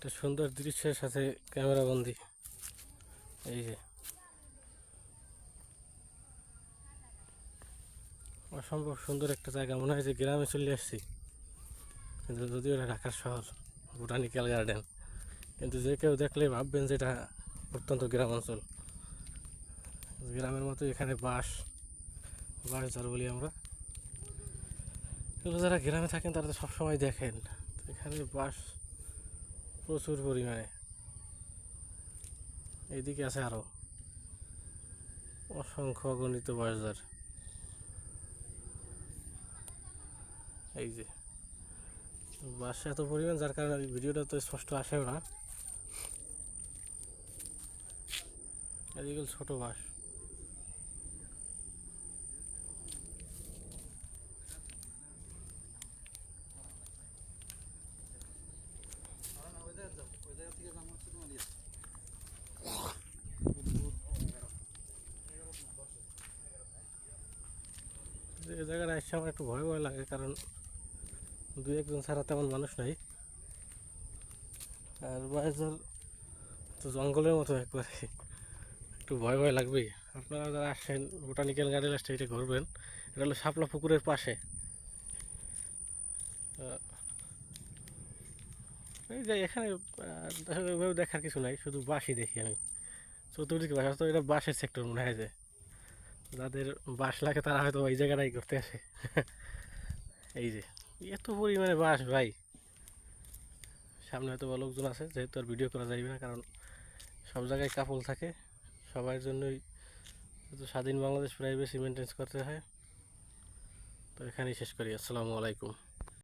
একটা সুন্দর দৃশ্যের সাথে ক্যামেরা বন্দি। এই যে অসম্ভব সুন্দর একটা জায়গা, মনে হয় যে গ্রামে চলে আসছি। কিন্তু যদিও এটা ঢাকার শহর, বোটানিক্যাল গার্ডেন, কিন্তু যে কেউ দেখলে ভাববেন যে এটা অত্যন্ত গ্রাম অঞ্চল। গ্রামের মতো এখানে বাঁশ ঝাড় বলি আমরা, এগুলো যারা গ্রামে থাকেন তারা তো সবসময় দেখেন। তো এখানে বাঁশ প্রচুর পরিমাণে, এইদিকে আছে আরও অসংখ্য অগণিত বাঁশঝাড়। এই যে বাঁশ এত পরিমাণ, যার কারণে ভিডিওটা তো স্পষ্ট আসেও না। এদিকে ছোট বাঁশ, এই জায়গাটা এসে আমার একটু ভয় ভয় লাগে, কারণ দু একজন ছাড়া তেমন মানুষ নাই। আর বাঁশঝাড় তো জঙ্গলের মতো একবারে, একটু ভয় ভয় লাগবেই। আপনারা যারা আসেন বোটানিক্যাল গার্ডেন আসছে, এটা ঘুরবেন। এটা হলো শাপলা পুকুরের পাশে। এই যে এখানে ওইভাবে দেখার কিছু নাই, শুধু বাঁশই দেখি আমি চতুর্দিকে বাঁশ। তো এটা বাঁশের সেক্টর মনে হয়, যে যাদের বাঁশ লাগে তারা হয়তো ওই জায়গাটাই করতে আসে। এই যে এত পরিমাণে বাঁশ ভাই, সামনে হয়তো লোকজন আছে, যেহেতু আর ভিডিও করা যাবে না, কারণ সব জায়গায় কাপল থাকে, সবার জন্যই স্বাধীন বাংলাদেশ প্রাইভেসি মেনটেন করতে হয়। তো এখানেই শেষ করি। আসসালামু আলাইকুম।